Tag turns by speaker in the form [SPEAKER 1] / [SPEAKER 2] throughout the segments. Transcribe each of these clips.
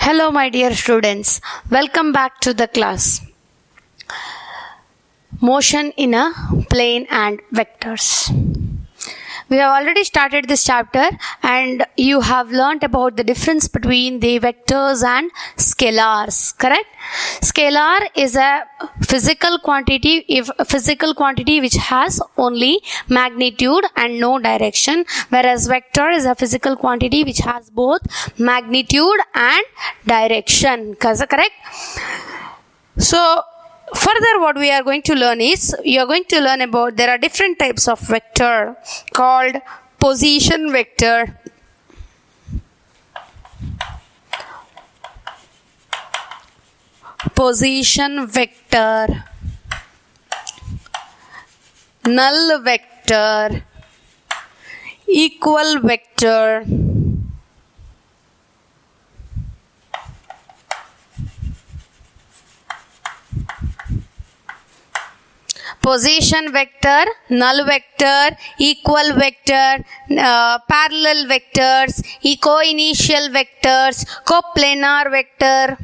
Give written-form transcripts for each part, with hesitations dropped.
[SPEAKER 1] Hello, my dear students. Welcome back to the class. Motion in a plane and vectors. We have already started this chapter and you have learnt about the difference between the vectors and scalars, correct? Scalar is a physical quantity which has only magnitude and no direction, whereas vector is a physical quantity which has both magnitude and direction, correct? So further what we are going to learn is, you are going to learn about there are different types of vector called position vector, null vector, equal vector, position vector, null vector, equal vector, parallel vectors, co-initial vectors, coplanar vector.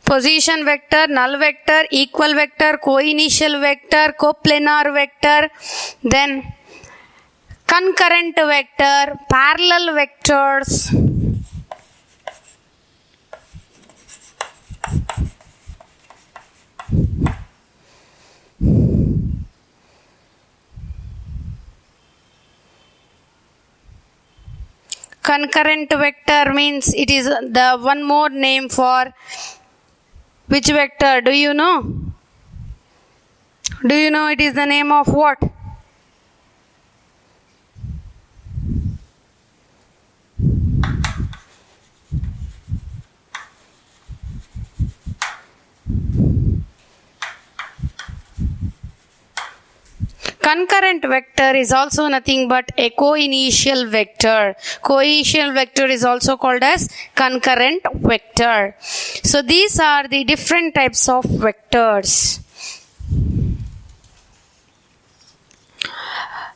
[SPEAKER 1] Position vector, null vector, equal vector, co-initial vector, coplanar vector, then concurrent vector, parallel vectors, concurrent vector means it is the one more name for which vector? Do you know? Do you know it is the name of what? Concurrent vector is also nothing but a co-initial vector. Co-initial vector is also called as concurrent vector. So these are the different types of vectors.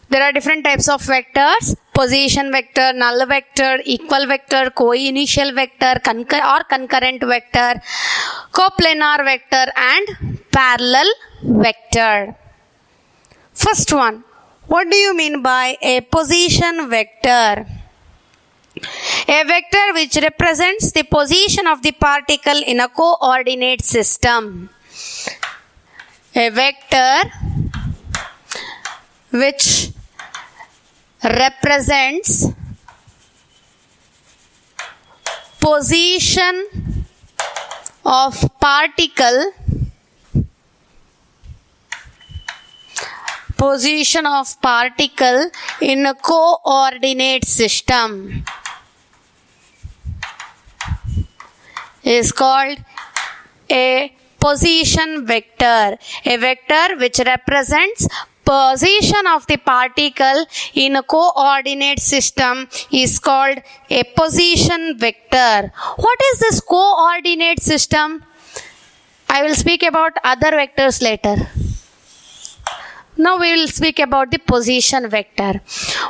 [SPEAKER 1] There are different types of vectors: position vector, null vector, equal vector, co-initial vector, concurrent vector, coplanar vector and parallel vector. First one, what do you mean by a position vector? A vector which represents the position of the particle in a coordinate system. A vector which represents position of particle in a coordinate system is called a position vector. A vector which represents position of the particle in a coordinate system is called a position vector. What is this coordinate system? I will speak about other vectors later. Now we will speak about the position vector.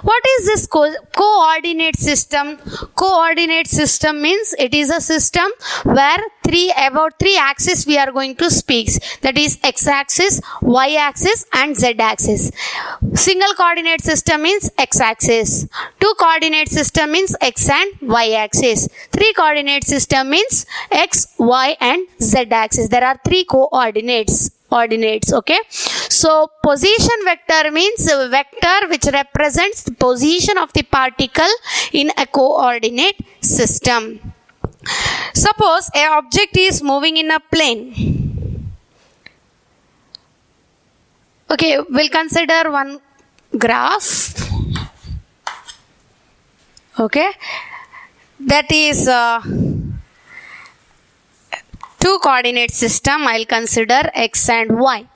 [SPEAKER 1] What is this coordinate system? Coordinate system means it is a system where about three axes we are going to speak. That is x-axis, y-axis and z-axis. Single coordinate system means x-axis. Two coordinate system means x and y-axis. Three coordinate system means x, y and z-axis. There are three coordinates. Okay, so position vector means a vector which represents the position of the particle in a coordinate system. Suppose an object is moving in a plane. Okay, we'll consider one graph. Okay, that is two coordinate system. I'll consider x and y.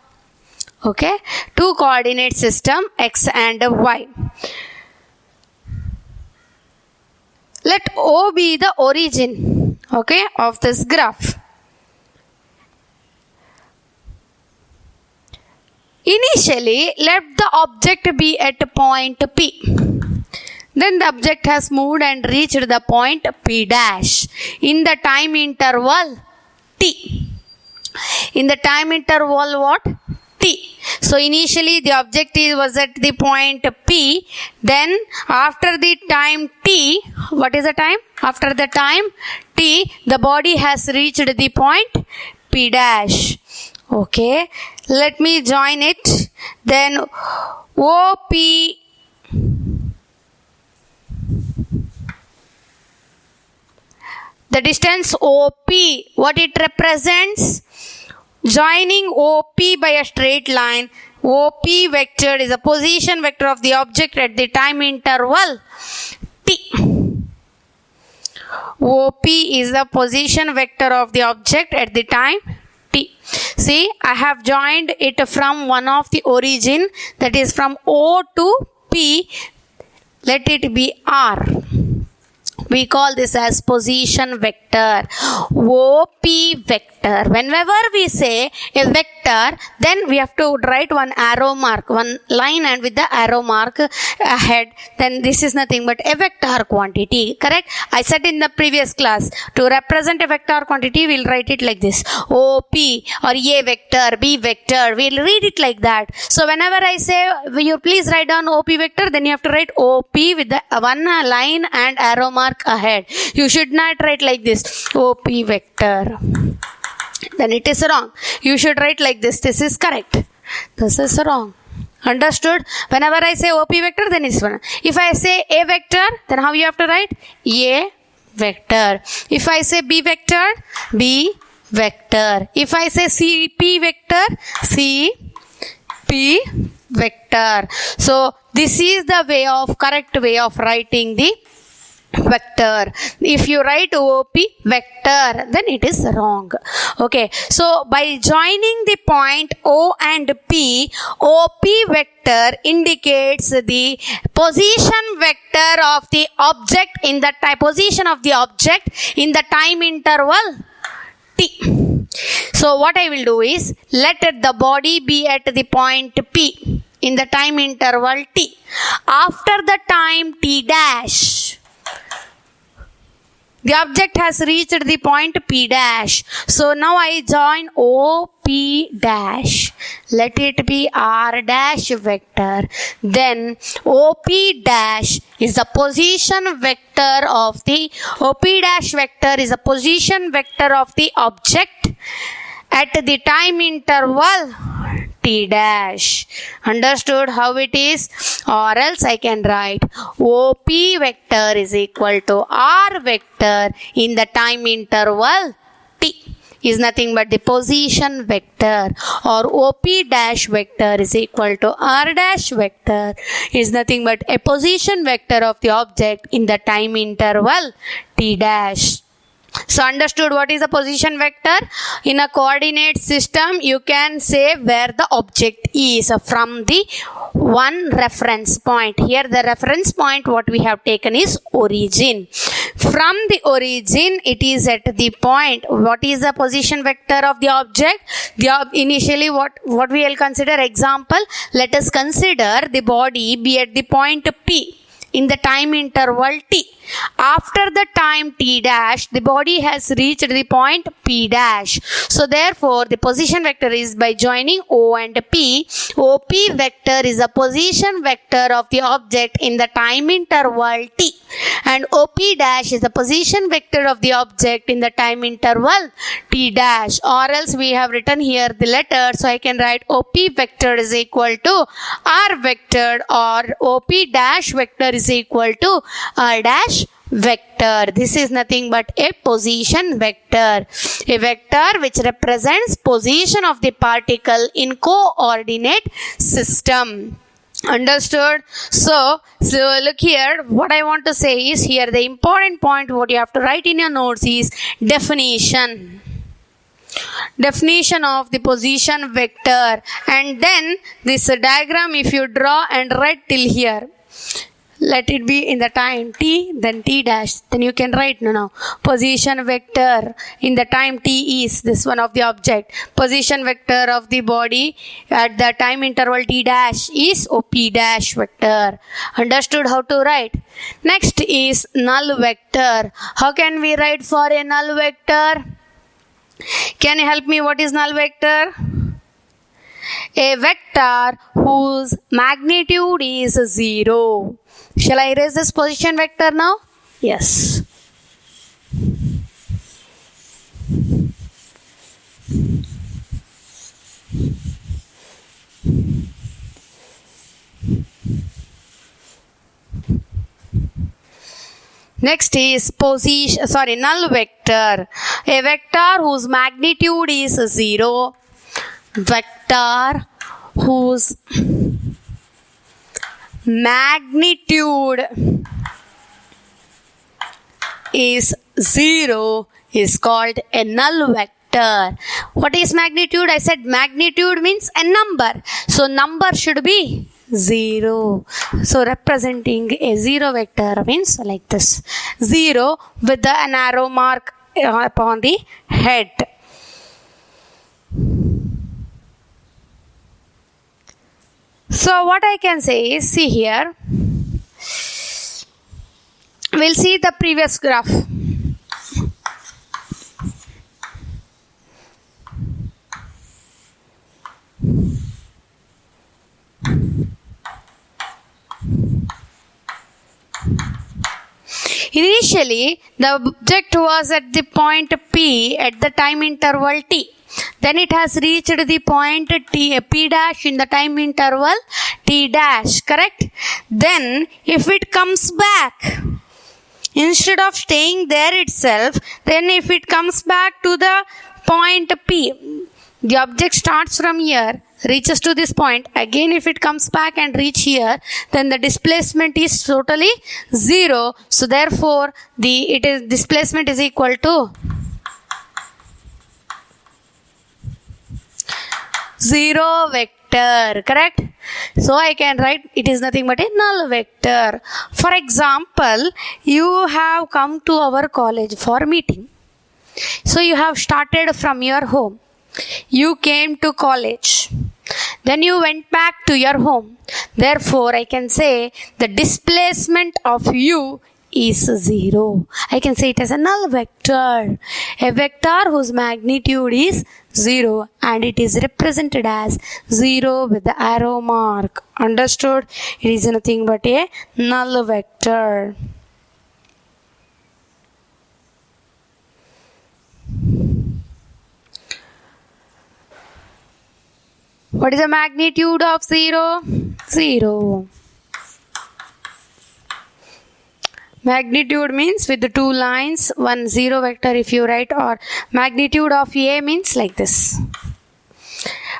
[SPEAKER 1] Okay, two coordinate system x and y. Let O be the origin. okay, of this graph. Initially, let the object be at point P. Then the object has moved and reached the point P dash in the time interval T. In the time interval what? T. So initially the object was at the point P. Then after the time T, what is the time? After the time T, the body has reached the point P dash. Okay, let me join it. Then OP, the distance OP, what it represents? Joining OP by a straight line, OP vector is a position vector of the object at the time interval T. OP is the position vector of the object at the time T. See, I have joined it from one of the origin, that is from O to P. Let it be R. We call this as position vector. OP vector. Whenever we say a vector, then we have to write one arrow mark, one line and with the arrow mark ahead. Then this is nothing but a vector quantity. Correct? I said in the previous class, to represent a vector quantity, we'll write it like this. OP or A vector, B vector. We'll read it like that. So whenever I say, you please write down OP vector, then you have to write OP with the one line and arrow mark ahead. You should not write like this, OP vector. Then it is wrong. You should write like this. This is correct. This is wrong. Understood? Whenever I say OP vector, then it's one. If I say A vector, then how you have to write? A vector. If I say B vector, B vector. If I say CP vector, CP vector. So this is the correct way of writing the vector. If you write OP vector, then it is wrong. Okay, so by joining the point O and P, OP vector indicates the position vector of the object in the position of the object in the time interval T. So what I will do is, let the body be at the point P in the time interval T. After the time T dash, the object has reached the point P dash. So now I join OP dash. Let it be R dash vector. Then OP dash is the position vector of the OP dash vector is a position vector of the object at the time interval T dash. Understood how it is? Or else I can write OP vector is equal to R vector in the time interval T is nothing but the position vector, or OP dash vector is equal to R dash vector is nothing but a position vector of the object in the time interval T dash. So understood what is a position vector? In a coordinate system, you can say where the object is from the one reference point. Here the reference point what we have taken is origin. From the origin, it is at the point. What is the position vector of the object? Initially what we will consider example. Let us consider the body be at the point P in the time interval T. After the time T dash, the body has reached the point P dash. So therefore, the position vector is by joining O and P. OP vector is a position vector of the object in the time interval T. And OP dash is the position vector of the object in the time interval T dash. Or else we have written here the letter. So I can write OP vector is equal to R vector, or OP dash vector is equal to R dash vector. This is nothing but a position vector. A vector which represents position of the particle in coordinate system. Understood? So look here, what I want to say is, here the important point what you have to write in your notes is definition. Definition of the position vector, and then this diagram if you draw and write till here. let it be in the time t, then t dash. Then you can write now. Position vector in the time t is this one of the object. Position vector of the body at the time interval t dash is op dash vector. Understood how to write? Next is null vector. How can we write for a null vector? Can you help me? What is null vector? A vector whose magnitude is 0. Shall I erase this position vector now? Yes. Next is null vector. A vector whose magnitude is 0. Vector whose magnitude is 0 is called a null vector. What is magnitude? I said magnitude means a number. So number should be 0. So representing a 0 vector means like this. 0 with an arrow mark upon the head. So what I can say is, see here, we'll see the previous graph. Initially, the object was at the point P at the time interval t. Then it has reached the point P dash in the time interval T dash, correct? Then if it comes back, instead of staying there itself, then if it comes back to the point P, the object starts from here, reaches to this point. Again, if it comes back and reach here, then the displacement is totally 0. So therefore, displacement is equal to 0 vector, correct? So I can write it is nothing but a null vector. For example, you have come to our college for meeting. So you have started from your home. You came to college. Then you went back to your home. Therefore, I can say the displacement of you is 0. I can say it as a null vector. A vector whose magnitude is 0 and it is represented as 0 with the arrow mark. Understood? It is nothing but a null vector. What is the magnitude of 0? 0. Magnitude means with the two lines, 1 0 vector if you write, or magnitude of A means like this.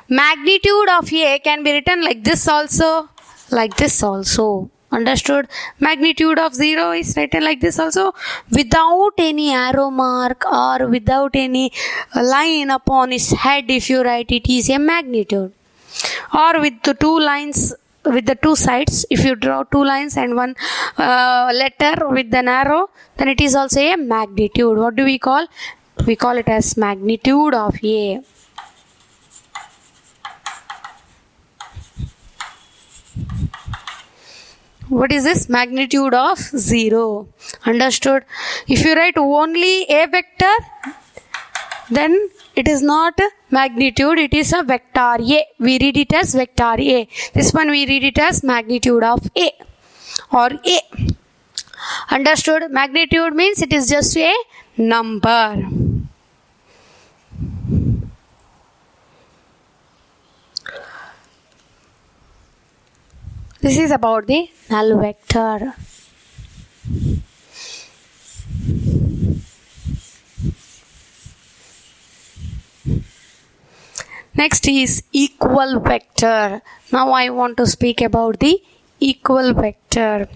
[SPEAKER 1] Magnitude of A can be written like this also, like this also. Understood? Magnitude of 0 is written like this also, without any arrow mark or without any line upon its head. If you write it is a magnitude. Or with the two lines, with the two sides, if you draw two lines and one letter with an arrow, then it is also a magnitude. What do we call? We call it as magnitude of A. What is this? Magnitude of 0. Understood? If you write only a vector, then it is not magnitude, it is a vector A. We read it as vector A. This one we read it as magnitude of A or A. Understood? Magnitude means it is just a number. This is about the null vector. Next is equal vector. Now I want to speak about the equal vector.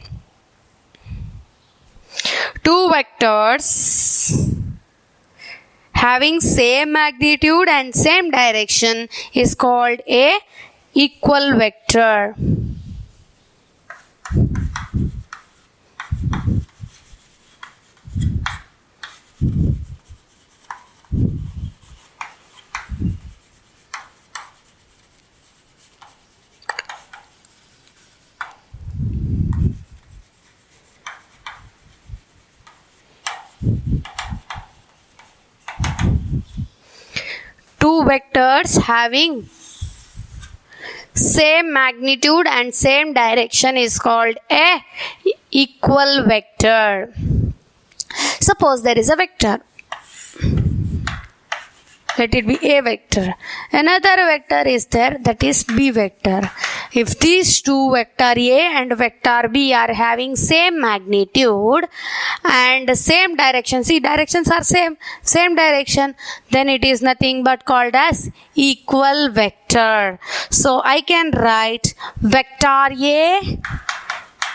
[SPEAKER 1] Two vectors having same magnitude and same direction is called a equal vector. Two vectors having same magnitude and same direction is called a equal vector. Suppose there is a vector. Let it be a vector. Another vector is there, that is b vector. If these two, vector a and vector b, are having same magnitude and same direction, see directions are same direction, then it is nothing but called as equal vector. So I can write vector a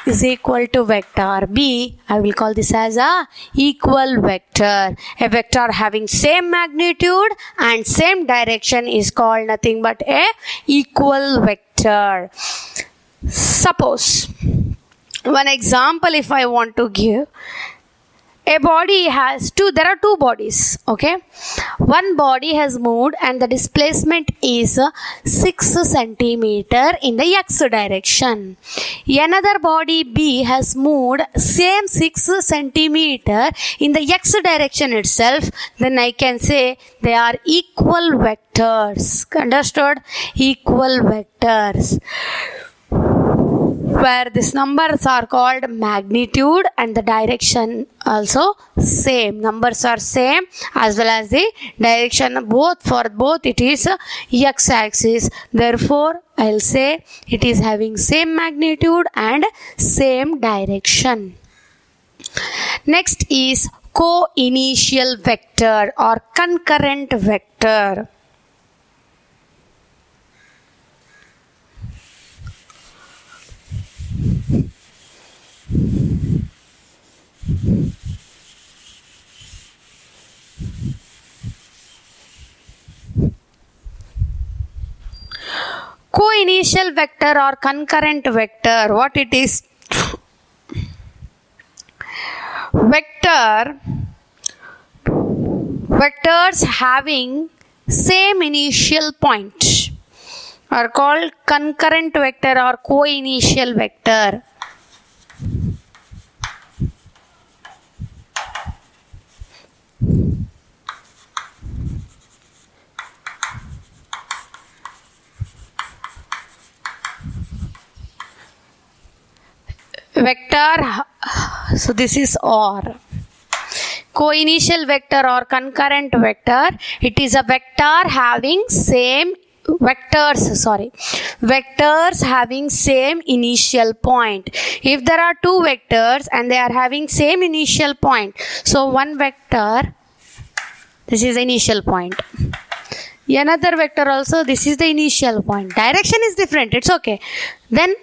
[SPEAKER 1] is equal to vector b. I will call this as a equal vector. A vector having same magnitude and same direction is called nothing but a equal vector. Suppose one example, if I want to give, a body has there are two bodies, okay. One body has moved and the displacement is 6 centimeter in the x direction. Another body B has moved same 6 centimeter in the x direction itself. Then I can say they are equal vectors. Understood? Equal vectors, where these numbers are called magnitude and the direction also same. Numbers are same as well as the direction. For both it is x axis. Therefore, I'll say it is having same magnitude and same direction. Next is co-initial vector or concurrent vector. Co-initial vector or concurrent vector, what it is? Vectors having same initial point are called concurrent vector or co-initial vector. Vector, so this is OR. Co-initial vector or concurrent vector, it is a vector having same vectors having same initial point. If there are two vectors and they are having same initial point, so one vector, this is the initial point. Another vector also, this is the initial point. Direction is different, it's okay. Then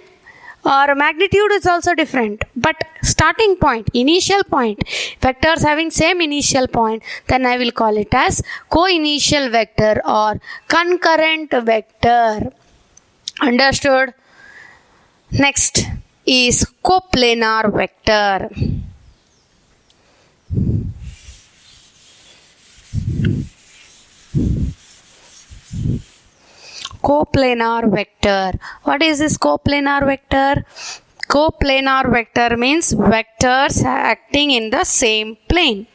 [SPEAKER 1] or magnitude is also different, but starting point, initial point, vectors having same initial point, then I will call it as co-initial vector or concurrent vector. Understood? Next is coplanar vector. Coplanar vector. What is this coplanar vector? Coplanar vector means vectors acting in the same plane.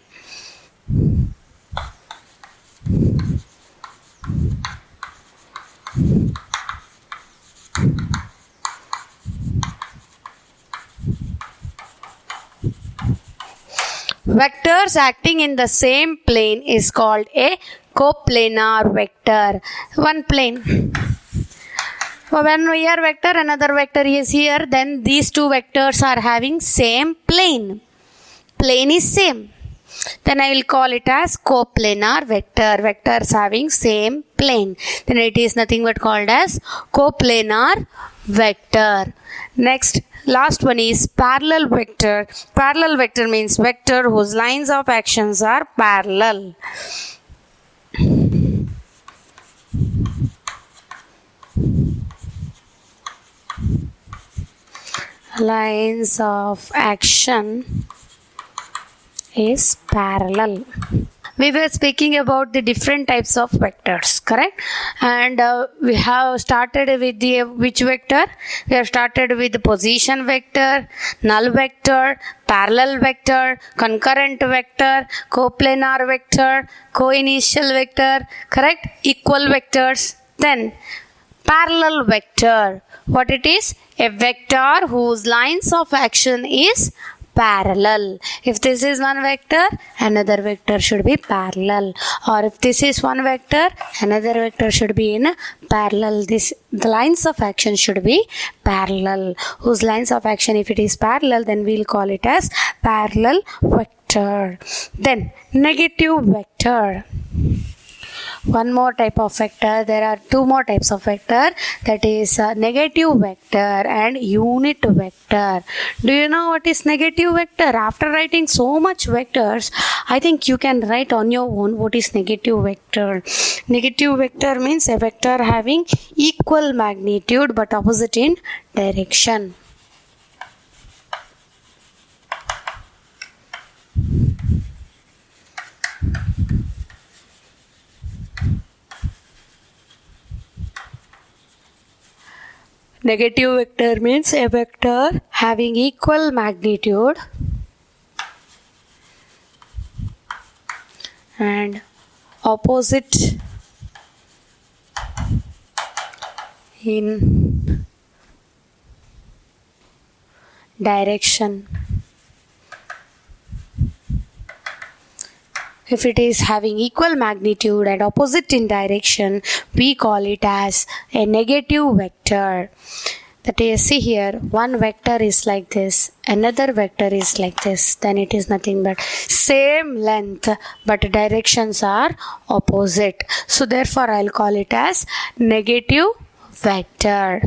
[SPEAKER 1] Vectors acting in the same plane is called a coplanar vector. One plane. When here vector, another vector is here, then these two vectors are having same plane. Plane is same. Then I will call it as coplanar vector. Vectors having same plane. Then it is nothing but called as coplanar vector. Next, last one is parallel vector. Parallel vector means vector whose lines of actions are parallel. Lines of action is parallel. we were speaking about the different types of vectors, correct? And we have started with the which vector? We have started with the position vector, null vector, parallel vector, concurrent vector, coplanar vector, co-initial vector, correct? Equal vectors. Then parallel vector. What it is? A vector whose lines of action is parallel. If this is one vector, another vector should be parallel. Or if this is one vector, another vector should be in parallel. The lines of action should be parallel. Whose lines of action, if it is parallel, then we'll call it as parallel vector. Then negative vector. One more type of vector. There are two more types of vector, that is negative vector and unit vector. Do you know what is negative vector? After writing so much vectors, I think you can write on your own what is negative vector. Negative vector means a vector having equal magnitude but opposite in direction. Negative vector means a vector having equal magnitude and opposite in direction. If it is having equal magnitude and opposite in direction, we call it as a negative vector. That is, see here, one vector is like this, another vector is like this, then it is nothing but same length but directions are opposite. So therefore I'll call it as negative vector.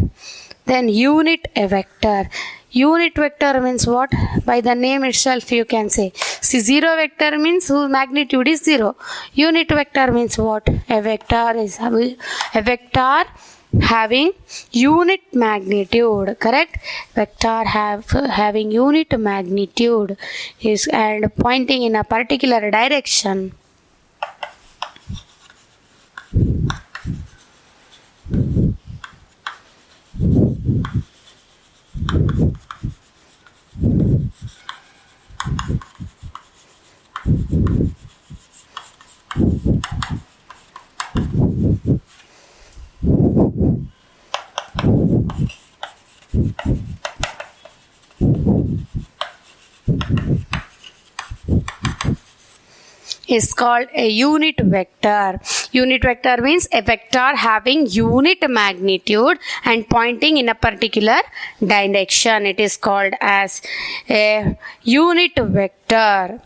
[SPEAKER 1] Then unit vector. Unit vector means what? By the name itself you can say. See, zero vector means whose magnitude is zero. Unit vector means what? A vector is a vector having unit magnitude, correct? Vector having unit magnitude is and pointing in a particular direction. Is called a unit vector. Unit vector means a vector having unit magnitude and pointing in a particular direction. It is called as a unit vector.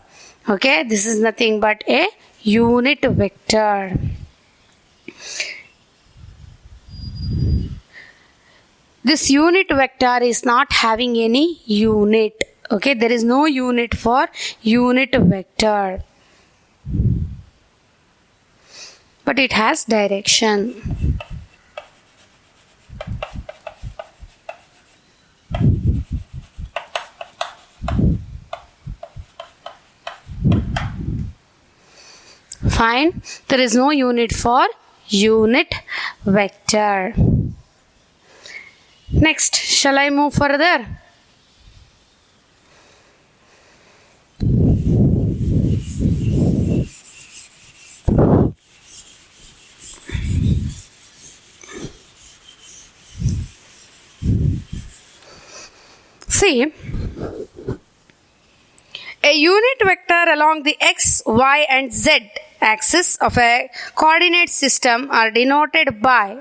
[SPEAKER 1] Okay, this is nothing but a unit vector. This unit vector is not having any unit. Okay, there is no unit for unit vector, but it has direction. Fine, there is no unit for unit vector. Next, shall I move further? See, a unit vector along the x, y and z axis of a coordinate system are denoted by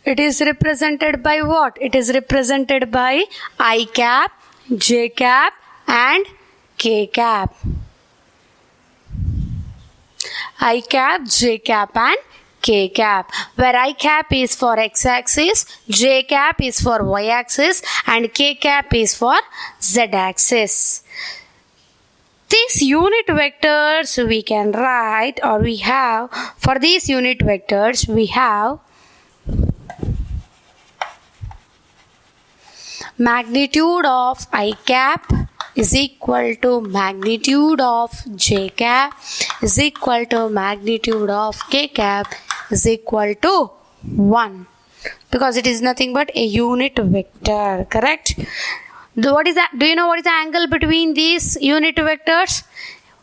[SPEAKER 1] it is represented by what? It is represented by I cap, j cap and k cap. I cap, j cap and k cap, where I cap is for x axis, j cap is for y axis and k cap is for z axis. These unit vectors we can write, or we have, for these unit vectors we have magnitude of I cap is equal to magnitude of j cap is equal to magnitude of k cap is equal to 1, because it is nothing but a unit vector, correct? What is that? Do you know what is the angle between these unit vectors?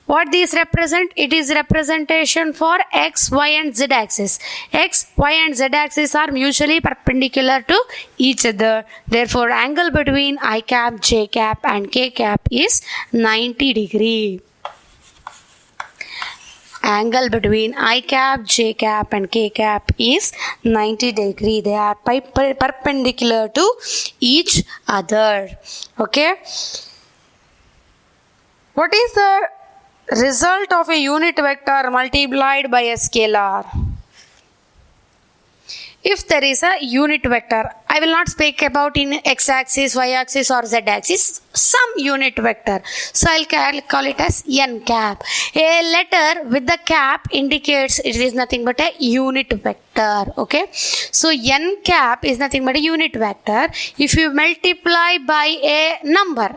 [SPEAKER 1] What these represent? It is representation for x, y and z axis. X, y and z axis are mutually perpendicular to each other. Therefore, angle between I cap, j cap and k cap is 90 degree. Angle between I cap, j cap and k cap is 90 degree. They are perpendicular to each other. Okay. What is the result of a unit vector multiplied by a scalar? If there is a unit vector, I will not speak about in x-axis, y-axis or z-axis, some unit vector. So I'll call it as n cap. A letter with the cap indicates it is nothing but a unit vector. Okay. So n cap is nothing but a unit vector. If you multiply by a number,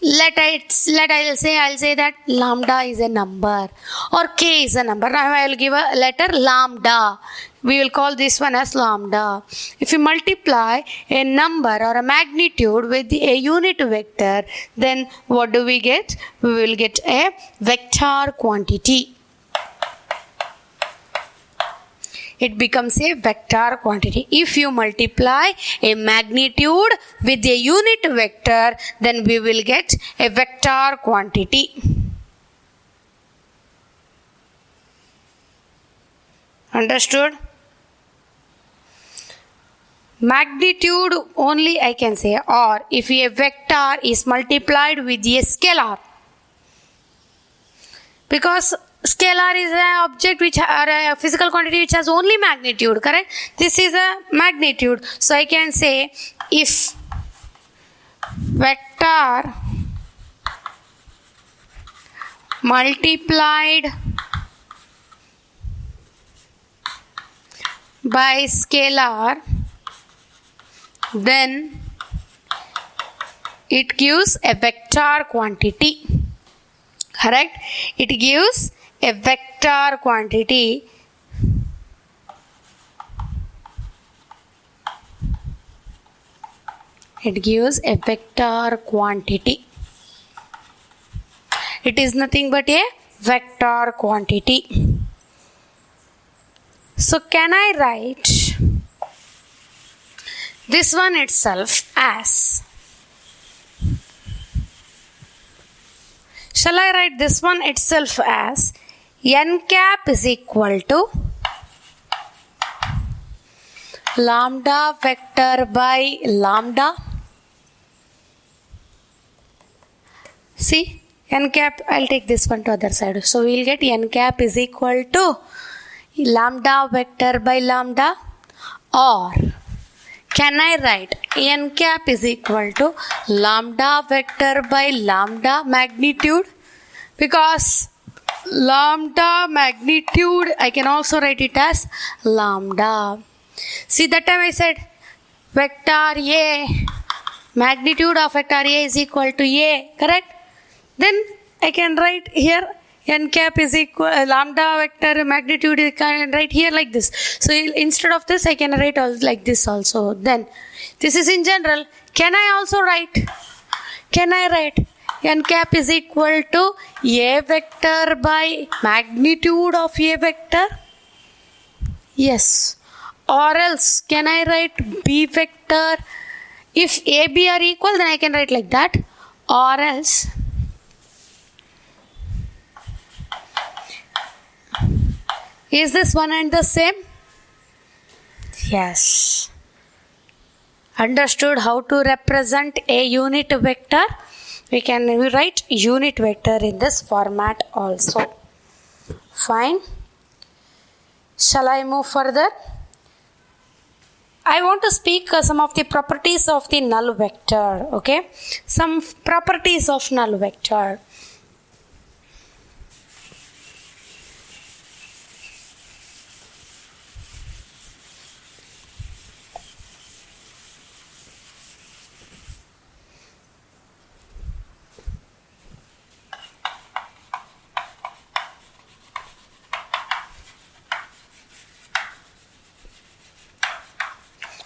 [SPEAKER 1] I'll say that lambda is a number or k is a number. Now I will give a letter lambda. We will call this one as lambda. If you multiply a number or a magnitude with a unit vector, then what do we get? We will get a vector quantity. It becomes a vector quantity. If you multiply a magnitude with a unit vector, then we will get a vector quantity. Understood? Magnitude only I can say, or if a vector is multiplied with a scalar, because scalar is an object which, or a physical quantity which has only magnitude, correct? This is a magnitude. So I can say if vector multiplied by scalar, then it gives a vector quantity. Correct? It gives a vector quantity. It gives a vector quantity. It is nothing but a vector quantity. So can I write this one itself as, shall I write this one itself as n cap is equal to lambda vector by lambda? See, n cap, I'll take this one to other side. So we'll get n cap is equal to lambda vector by lambda, or can I write n cap is equal to lambda vector by lambda magnitude? Because lambda magnitude, I can also write it as lambda. See, that time I said vector A, magnitude of vector A is equal to A, correct? Then I can write here n cap is equal lambda vector magnitude, I can write here like this. So instead of this I can write like this also. Then this is in general. Can I also write? Can I write n cap is equal to A vector by magnitude of A vector? Yes. Or else can I write B vector? If A, B are equal, then I can write like that. Or else is this one and the same? Yes. Understood how to represent a unit vector? We can write unit vector in this format also. Fine. Shall I move further? I want to speak some of the properties of the null vector. Okay, some properties of null vector.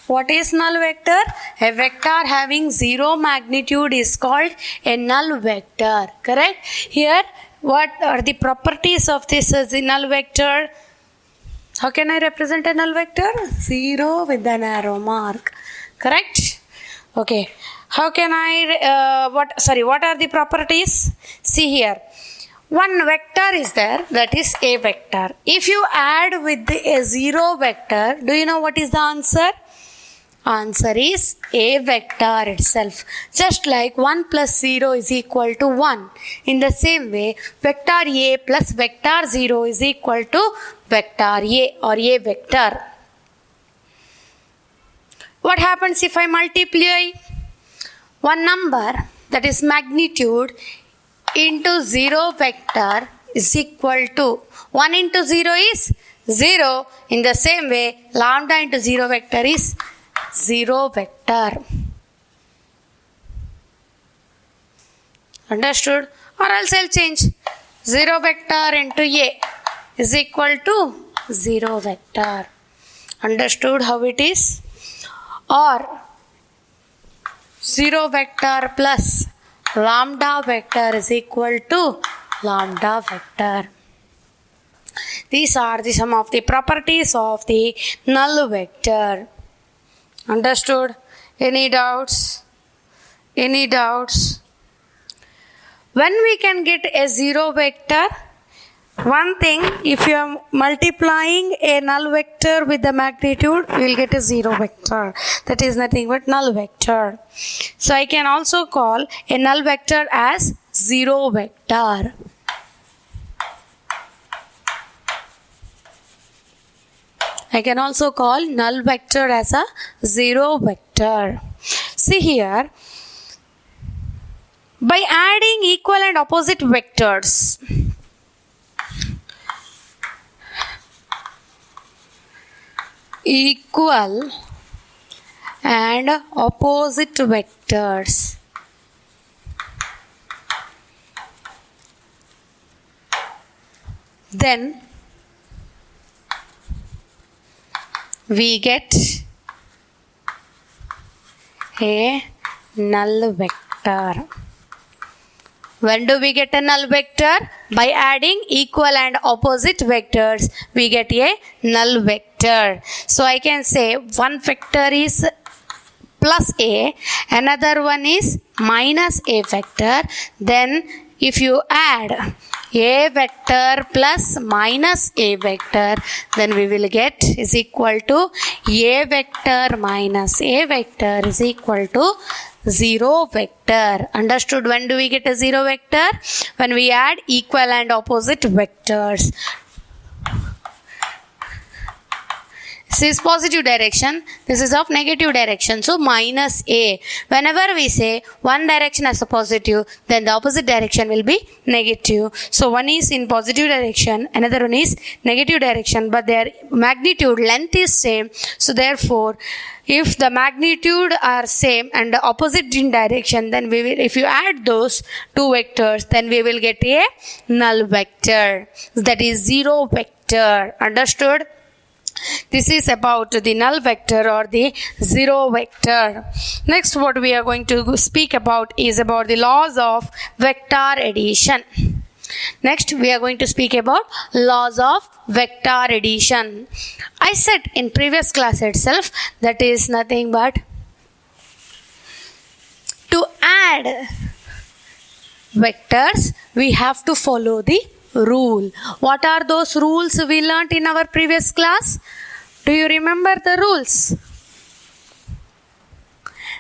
[SPEAKER 1] What is null vector? A vector having zero magnitude is called a null vector. Correct? Here, what are the properties of this null vector? How can I represent a null vector? 0 with an arrow mark. Correct? Okay. How can I, what are the properties? See here. One vector is there, that is a vector. If you add with a 0 vector, do you know what is the answer? Answer is a vector itself. Just like 1 plus 0 is equal to 1. In the same way, vector a plus vector 0 is equal to vector a or a vector. What happens if I multiply one number, that is magnitude, into 0 vector is equal to 1 into 0 is 0. In the same way, lambda into 0 vector is 0 vector. Understood? Or else I'll change 0 vector into a is equal to 0 vector. Understood how it is? Or 0 vector plus lambda vector is equal to lambda vector. These are some of the properties of the null vector. Understood? Any doubts? Any doubts? When we can get a 0 vector? One thing, if you are multiplying a null vector with the magnitude, you will get a 0 vector. That is nothing but null vector. So I can also call a null vector as 0 vector. I can also call null vector as a 0 vector. See here, by adding equal and opposite vectors, equal and opposite vectors, then we get a null vector. When do we get a null vector? By adding equal and opposite vectors, we get a null vector. So I can say one vector is plus a, another one is minus a vector. Then if you add a vector plus minus a vector, then we will get is equal to a vector minus a vector is equal to 0 vector. Understood? When do we get a 0 vector? When we add equal and opposite vectors. This is positive direction, this is of negative direction, so minus a. Whenever we say one direction as a positive, then the opposite direction will be negative. So one is in positive direction, another one is negative direction, but their magnitude length is same. So therefore, if the magnitude are same and the opposite in direction, then we will, if you add those two vectors, then we will get a null vector, that is 0 vector. Understood? This is about the null vector or the 0 vector. Next, what we are going to speak about is about the laws of vector addition. Next, we are going to speak about laws of vector addition. I said in previous class itself, that is nothing but to add vectors, we have to follow the rule. What are those rules we learnt in our previous class? Do you remember the rules?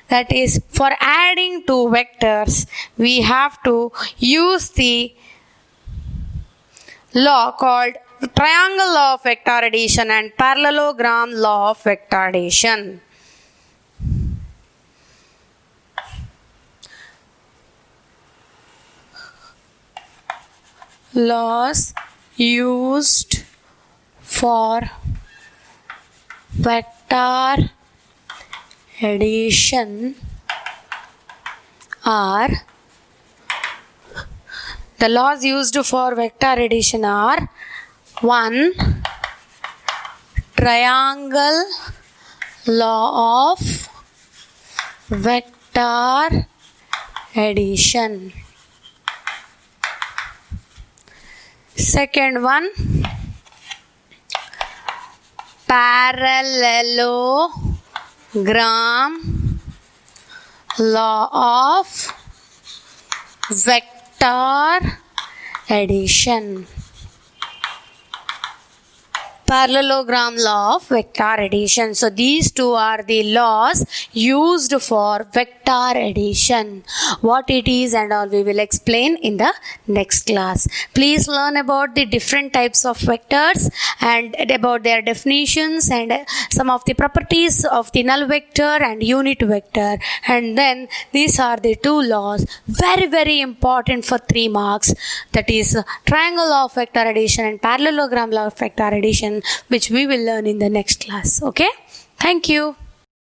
[SPEAKER 1] That is, for adding two vectors, we have to use the law called triangle law of vector addition and parallelogram law of vector addition. Laws used for vector addition are the laws used for vector addition are 1. Triangle law of vector addition. Second one, parallelogram law of vector addition. Parallelogram law of vector addition. So these two are the laws used for vector addition. What it is and all we will explain in the next class. Please learn about the different types of vectors and about their definitions and some of the properties of the null vector and unit vector. And then these are the two laws, very important for 3 marks. That is triangle law of vector addition and parallelogram law of vector addition, which we will learn in the next class. Okay? Thank you.